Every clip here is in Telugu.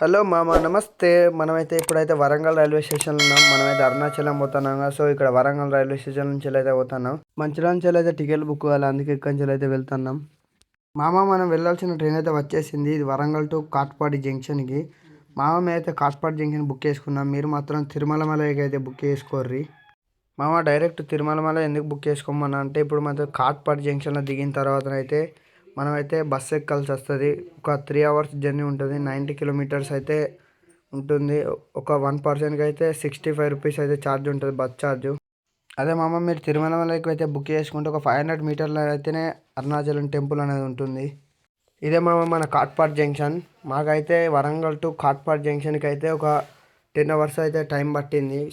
హలో మామ నమస్తే. మనమైతే ఇప్పుడైతే వరంగల్ రైల్వే స్టేషన్లో ఉన్నాం. మనమైతే అరుణాచలం పోతున్నాం. సో ఇక్కడ వరంగల్ రైల్వే స్టేషన్ నుంచి అయితే పోతున్నాం. మంచిర్యాల నుంచి అయితే టికెట్ బుక్ కావాలి, అందుకే ఇక్కడి నుంచి అయితే వెళ్తున్నాం. మామ మనం వెళ్ళాల్సిన ట్రైన్ అయితే వచ్చేసింది. ఇది వరంగల్ టు కాట్పాడి జంక్షన్కి. మామ మేమైతే కాట్పాడి జంక్షన్ బుక్ చేసుకున్నాం. మీరు మాత్రం తిరుమలమలైకి అయితే బుక్ చేసుకోర్రి. మామ డైరెక్ట్ తిరుమలమల ఎందుకు బుక్ చేసుకోమన్నా అంటే, ఇప్పుడు మాత్రం కాట్పాడి జంక్షన్లో దిగిన తర్వాత అయితే మనమైతే బస్సు ఎక్కాల్సి వస్తుంది. ఒక 3 అవర్స్ జర్నీ ఉంటుంది. 90 కిలోమీటర్స్ అయితే ఉంటుంది. ఒక 1 పర్సన్కి అయితే 65 రూపీస్ అయితే ఛార్జ్ ఉంటుంది, బస్ ఛార్జ్. అదే మామ మీరు తిరుమలమలైకి అయితే బుక్ చేసుకుంటే ఒక 500 మీటర్లు అయితేనే అరుణాచలం టెంపుల్ అనేది ఉంటుంది. ఇదే మామ మన కాట్పాడ్ జంక్షన్. మాకైతే వరంగల్ టు కాట్పాడ్ జంక్షన్కి అయితే ఒక 10 అవర్స్ అయితే టైం పట్టింది.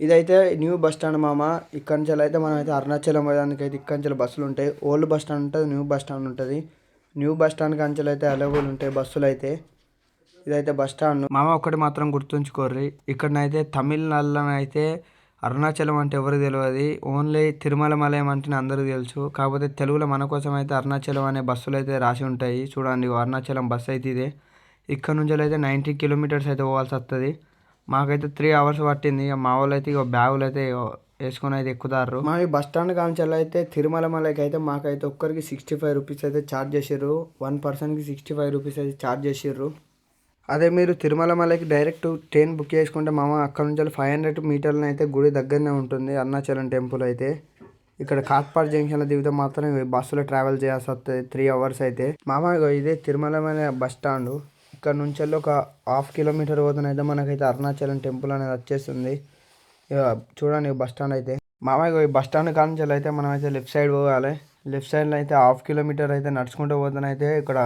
ఇదైతే న్యూ బస్ స్టాండ్ మామ. ఇక్కడి నుంచి అయితే మనం అయితే అరుణాచలం పోయేదానికి అయితే ఇక్కడి నుంచి బస్సులు ఉంటాయి. ఓల్డ్ బస్ స్టాండ్ ఉంటుంది, న్యూ బస్ స్టాండ్ ఉంటుంది. న్యూ బస్ స్టాండ్ కంచెలు అయితే అవైలబుల్ ఉంటాయి బస్సులు అయితే. ఇదైతే బస్ స్టాండ్ మామ. ఒకటి మాత్రం గుర్తుంచుకోర్రి, ఇక్కడనైతే తమిళనాడులోనైతే అరుణాచలం అంటే ఎవరికి తెలియదు. ఓన్లీ తిరుమలమలై అంటే అందరికీ తెలుసు. కాకపోతే తెలుగులో మన కోసం అయితే అరుణాచలం అనే బస్సులు అయితే రాసి ఉంటాయి. చూడండి, అరుణాచలం బస్సు అయితే ఇదే. ఇక్కడ నుంచి అయితే 90 కిలోమీటర్స్ అయితే పోవాల్సి వస్తుంది. మాకైతే 3 అవర్స్ పట్టింది. మా వాళ్ళు అయితే బ్యాగులు అయితే వేసుకొని అయితే ఎక్కుతారు. మా ఈ బస్ స్టాండ్ కాంచెల్ అయితే తిరుమలమలైకి అయితే మాకైతే ఒక్కరికి 65 రూపీస్ అయితే ఛార్జ్ చేసారు. 1 పర్సన్కి 65 రూపీస్ అయితే ఛార్జ్ చేసారు. అదే మీరు తిరుమలమలైకి డైరెక్ట్ ట్రైన్ బుక్ చేసుకుంటే మామ అక్కడ నుంచి 500 మీటర్లను అయితే గుడి దగ్గరనే ఉంటుంది అరుణాచలం టెంపుల్ అయితే. ఇక్కడ కాట్పాడ్ జంక్షన్లో దిగితే మాత్రం బస్సులో ట్రావెల్ చేయాల్సి వస్తుంది 3 అవర్స్ అయితే. మామ ఇదే తిరుమలమలై బస్ స్టాండ్. ఇక్కడ నుంచి ఒక 1/2 కిలోమీటర్ పోతేనైతే మనకైతే అరుణాచలం టెంపుల్ అనేది వచ్చేస్తుంది. ఇక చూడండి బస్ స్టాండ్ అయితే. మామ ఈ బస్ స్టాండ్ కానుంచి అయితే మనం అయితే లెఫ్ట్ సైడ్ పోవాలి. లెఫ్ట్ సైడ్లో అయితే 1/2 కిలోమీటర్ అయితే నడుచుకుంటూ పోతేనైతే ఇక్కడ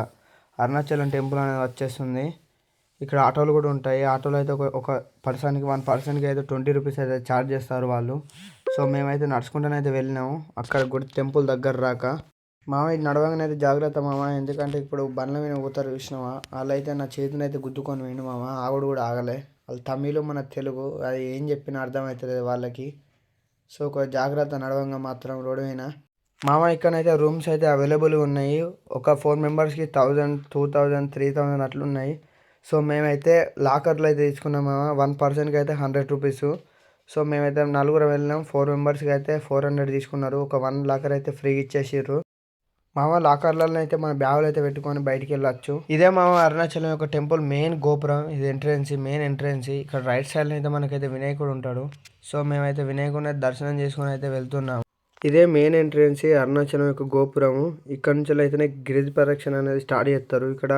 అరుణాచలం టెంపుల్ అనేది వచ్చేస్తుంది. ఇక్కడ ఆటోలు కూడా ఉంటాయి. ఆటోలు అయితే ఒక పర్సన్కి 1 పర్సన్కి అయితే 20 రూపీస్ అయితే ఛార్జ్ చేస్తారు వాళ్ళు. సో మేమైతే నడుచుకుంటూనే అయితే వెళ్ళినాము అక్కడ గుడి టెంపుల్ దగ్గర రాక. మామ ఇది నడవగానే అయితే జాగ్రత్త మామ, ఎందుకంటే ఇప్పుడు బండ్ల మీద పోతారు చూసినావా, వాళ్ళు అయితే నా చేతిని అయితే గుద్దుకొని పోయిండు మామ. ఆవిడ కూడా ఆగలే. వాళ్ళు తమిళ్ మన తెలుగు అది ఏం చెప్పినా అర్థమవుతుంది వాళ్ళకి. సో ఒక జాగ్రత్త నడవంగా మాత్రం రోడ్డు మీద. మామ ఇక్కడైతే రూమ్స్ అయితే అవైలబుల్గా ఉన్నాయి. ఒక 4 మెంబర్స్కి 1000, 2000, 3000 అట్లున్నాయి. సో మేమైతే లాకర్లో అయితే తీసుకున్నాం మామ. 1 పర్సన్కి అయితే 100 రూపీస్. సో మేమైతే నలుగురు వెళ్ళినాం. 4 మెంబర్స్కి అయితే 400 తీసుకున్నారు. ఒక 1 లాకర్ అయితే ఫ్రీగా ఇచ్చేసారు మామ. లాకర్లలో అయితే మన బ్యాగులు అయితే పెట్టుకొని బయటికి వెళ్ళొచ్చు. ఇదే మామ అరుణాచలం యొక్క టెంపుల్ మెయిన్ గోపురం. ఇది మెయిన్ ఎంట్రెన్స్. ఇక్కడ రైట్ సైడ్లో అయితే మనకైతే వినాయకుడు ఉంటాడు. సో మేమైతే వినాయకుడిని దర్శనం చేసుకొని అయితే వెళ్తున్నాం. ఇదే మెయిన్ ఎంట్రెన్స్ అరుణాచలం యొక్క గోపురము. ఇక్కడ నుంచి అయితేనే గిరి ప్రదక్షిణ అనేది స్టార్ట్ చేస్తారు. ఇక్కడ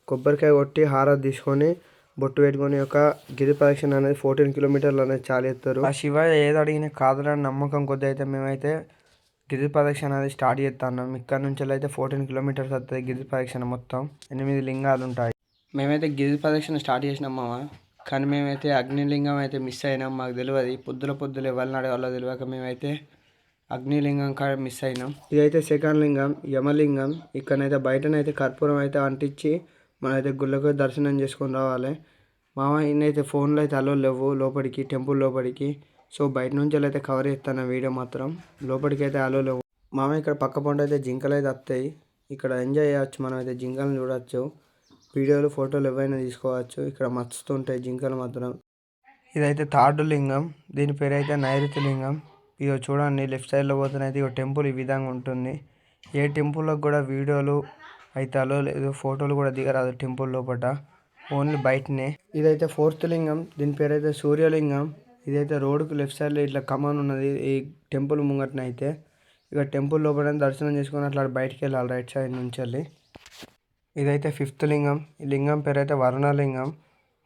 కొబ్బరికాయ కొట్టి హారతి తీసుకొని బొట్టు పెట్టుకొని ఒక గిరి ప్రదక్షిణ అనేది 14 కిలోమీటర్లు అనేది చాలేస్తారు. ఆ శివ ఏది అడిగినా కాదులని నమ్మకం కొద్ది అయితే మేమైతే గిరి ప్రదక్షిణ అనేది స్టార్ట్ చేస్తున్నాం. ఇక్కడ నుంచి అయితే 14 కిలోమీటర్స్ వస్తుంది గిరి ప్రదక్షిణ. మొత్తం 8 లింగాలు ఉంటాయి. మేమైతే గిరి ప్రదక్షిణ స్టార్ట్ చేసినాం మామ. కానీ మేమైతే అగ్నిలింగం అయితే మిస్ అయినాం. మాకు తెలియదు, పొద్దులు ఎవరిని అడగాలో తెలియక మేమైతే అగ్నిలింగం కాడ మిస్ అయినాం. ఇదైతే సెకండ్ లింగం యమలింగం. ఇక్కడనైతే బయటనైతే కర్పూరం అయితే అంటించి మనమైతే గుళ్ళకు దర్శనం చేసుకొని రావాలి మామ. ఇన్నైతే ఫోన్లో అయితే అలో లేవు లోపలికి, టెంపుల్ లోపలికి. సో బయట నుంచి అయితే కవర్ చేస్తాను వీడియో మాత్రం. లోపలికి అయితే అలో లేవు మామ. ఇక్కడ పక్క పంట అయితే జింకలు అయితే వస్తాయి. ఇక్కడ ఎంజాయ్ చేయవచ్చు, మనం అయితే జింకలను చూడవచ్చు. వీడియోలు ఫోటోలు ఏవైనా తీసుకోవచ్చు. ఇక్కడ మస్తుంటాయి జింకలు మాత్రం. ఇదైతే థర్డ్ లింగం. దీని పేరు అయితే నైరుతి లింగం. ఇక చూడండి లెఫ్ట్ సైడ్లో పోతేనైతే ఇక టెంపుల్ ఈ విధంగా ఉంటుంది. ఏ టెంపుల్లో కూడా వీడియోలు అయితే అలో లేదు, ఫోటోలు కూడా దిగరాదు టెంపుల్ లోపల, ఓన్లీ బయటనే. ఇదైతే ఫోర్త్ లింగం. దీని పేరు అయితే సూర్యలింగం. ఇదైతే రోడ్డుకు లెఫ్ట్ సైడ్లో ఇట్లా కమాన్ ఉన్నది ఈ టెంపుల్ ముంగటనైతే. ఇక టెంపుల్ లోపల దర్శనం చేసుకొని అట్లా బయటికి వెళ్ళాలి రైట్ సైడ్ నుంచి వెళ్ళి. ఇదైతే ఫిఫ్త్ లింగం. ఈ లింగం పేరు అయితే వరుణలింగం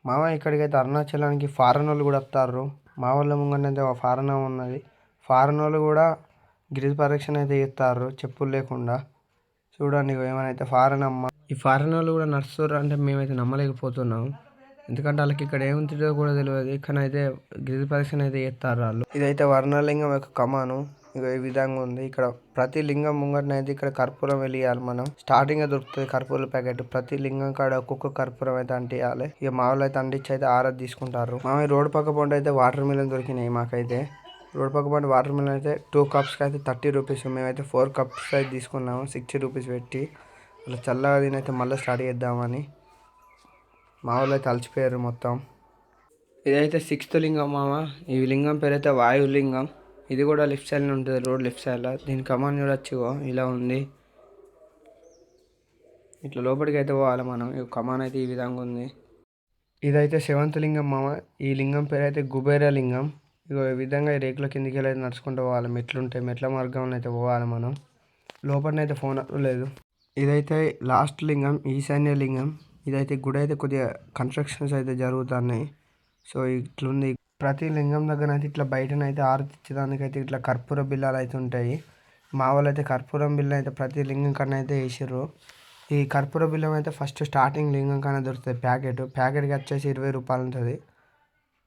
మామ. ఇక్కడికైతే అరుణాచలానికి ఫారెన్ వాళ్ళు కూడా వస్తారు. మా వాళ్ళ ముంగటనైతే ఒక ఫారెన్ ఉన్నది. ఫారెన్ వాళ్ళు కూడా గిరి ప్రదక్షిణ అయితే చేస్తారు చెప్పులు లేకుండా. చూడండి ఏమైనా ఫారెన్ అమ్మ. ఈ ఫారెన్ వాళ్ళు కూడా నడుస్తారు అంటే మేమైతే నమ్మలేకపోతున్నాం. ఎందుకంటే వాళ్ళకి ఇక్కడ ఏముంటుందో కూడా తెలియదు. ఇక్కడైతే గిరి ప్రదక్షిణ అయితే చేస్తారు వాళ్ళు. ఇదైతే వర్ణలింగం యొక్క కమాను. ఇక ఈ విధంగా ఉంది. ఇక్కడ ప్రతి లింగం ముంగటనైతే ఇక్కడ కర్పూరం వెలియాలి మనం. స్టార్టింగ్ దొరుకుతుంది కర్పూరం ప్యాకెట్. ప్రతి లింగం కాడ ఒక్కొక్క కర్పూరం అయితే అంటియాలి. ఇక మా వాళ్ళు అయితే అంటించి అయితే ఆరతి తీసుకుంటారు. మా రోడ్డు పక్క పంట అయితే వాటర్ మిలన్ దొరికినాయి మాకైతే. రోడ్ పక్క పంట వాటర్ మిలన్ అయితే 2 కప్స్కి అయితే 30 రూపీస్. మేమైతే 4 కప్స్ అయితే తీసుకున్నాము 60 రూపీస్ పెట్టి. అలా చల్లగా తినైతే మళ్ళీ స్టార్ట్ చేద్దామని. మా వాళ్ళు అయితే అలసిపోయారు మొత్తం. ఇదైతే 6th లింగం మామ. ఈ లింగం పేరైతే వాయులింగం. ఇది కూడా లెఫ్ట్ సైడ్లో ఉంటుంది, రోడ్ లెఫ్ట్ సైడ్లో. దీని కమాన్ చూడొచ్చు, ఇలా ఉంది. ఇట్లా లోపలికి అయితే పోవాలి మనం. ఈ కమాన్ అయితే ఈ విధంగా ఉంది. ఇదైతే 7th లింగం మామ. ఈ లింగం పేరు అయితే కుబేర లింగం. ఇగో ఈ విధంగా ఈ రేకుల కిందికి వెళ్ళి అయితే నడుచుకుంటూ పోవాలి. మెట్లుంటాయి, మెట్ల మార్గంలో అయితే పోవాలి మనం. లోపలనైతే ఫోన్ లేదు. ఇదైతే లాస్ట్ లింగం, ఈశాన్య లింగం. ఇదైతే గుడి అయితే కొద్దిగా కన్స్ట్రక్షన్స్ అయితే జరుగుతున్నాయి. సో ఇట్లుంది. ప్రతి లింగం దగ్గర అయితే ఇట్లా బయటనైతే ఆరతిచ్చడానికి అయితే ఇట్లా కర్పూర బిళ్ళలు అయితే ఉంటాయి. మా వాళ్ళు అయితే కర్పూరం బిళ్ళ అయితే ప్రతి లింగం కన్నా అయితే వేసారు. ఈ కర్పూర బిల్లం అయితే ఫస్ట్ స్టార్టింగ్ లింగం కన్నా దొరుకుతుంది ప్యాకెట్కి వచ్చేసి 20 రూపాయలు ఉంటుంది.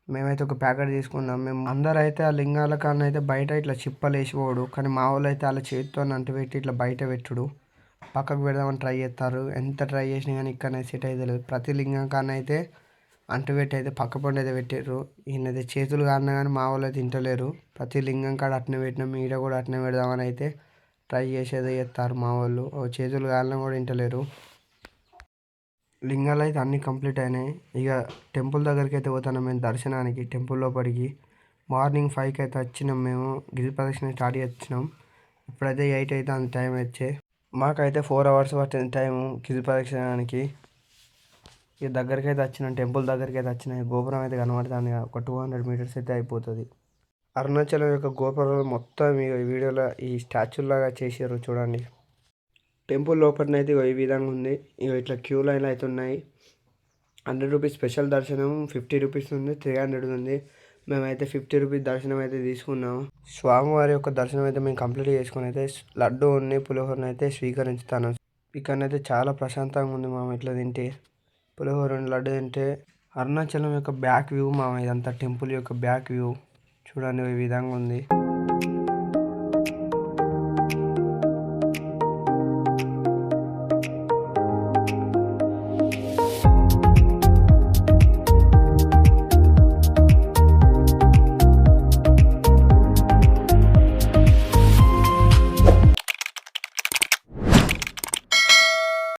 మేమైతే ఒక ప్యాకెట్ తీసుకున్నాం. మేము అందరూ అయితే ఆ లింగాల కన్నా అయితే బయట ఇట్లా చిప్పలు వేసిపోడు, కానీ మా వాళ్ళు అయితే అలా చేతితో అంటుపెట్టి ఇట్లా బయట పెట్టుడు, పక్కకు పెడదామని ట్రై చేస్తారు. ఎంత ట్రై చేసినా కానీ ఇక్కడ సెట్ అయితే లేదు. ప్రతి లింగం కన్నా అయితే అంటుపెట్టి అయితే పక్క పండు అయితే పెట్టారు. ఈయనైతే చేతులు కాడినా కానీ మా వాళ్ళు అయితే తింటలేరు. ప్రతి లింగం కాడ అట్నే పెట్టినాం, ఈడ కూడా అట్నే పెడదామని అయితే ట్రై చేసేదే చేస్తారు మా వాళ్ళు. చేతులు కాలినా కూడా తింటలేరు. లింగాలు అయితే అన్నీ కంప్లీట్ అయినాయి. ఇక టెంపుల్ దగ్గరికి అయితే పోతున్నాం మేము దర్శనానికి. టెంపుల్ లోపలికి మార్నింగ్ 5కి అయితే వచ్చినాం. మేము గిరి ప్రదక్షిణ స్టార్ట్ చేసినాం. ఇప్పుడైతే 8 అయితే అంత టైం వచ్చే. మాకైతే 4 అవర్స్ పట్టింది టైము గిరి ప్రదక్షిణానికి. ఇక దగ్గరికి అయితే వచ్చినాం, టెంపుల్ దగ్గరికి అయితే వచ్చినాయి. గోపురం అయితే కనబడుతుంది, ఒక 200 మీటర్స్ అయితే అయిపోతుంది. అరుణాచలం యొక్క గోపురం మొత్తం ఈ వీడియోలో ఈ స్టాచ్యూలాగా చేసారు చూడండి. టెంపుల్ లోపలనైతే ఈ విధంగా ఉంది. ఇక ఇట్లా క్యూ లైన్లు అయితే ఉన్నాయి. 100 రూపీస్ స్పెషల్ దర్శనం, 50 రూపీస్ ఉంది, 300 ఉంది. మేమైతే 50 రూపీస్ దర్శనం అయితే తీసుకున్నాము. స్వామివారి యొక్క దర్శనం అయితే మేము కంప్లీట్ చేసుకుని అయితే లడ్డు ఉన్నాయి, పులిహోరను అయితే స్వీకరించుతాను. ఇక్కడనైతే చాలా ప్రశాంతంగా ఉంది మామ. ఇట్లా తింటే పులిహోర లడ్డు తింటే. అరుణాచలం యొక్క బ్యాక్ వ్యూ మామ ఇదంతా. టెంపుల్ యొక్క బ్యాక్ వ్యూ చూడండి ఈ విధంగా ఉంది.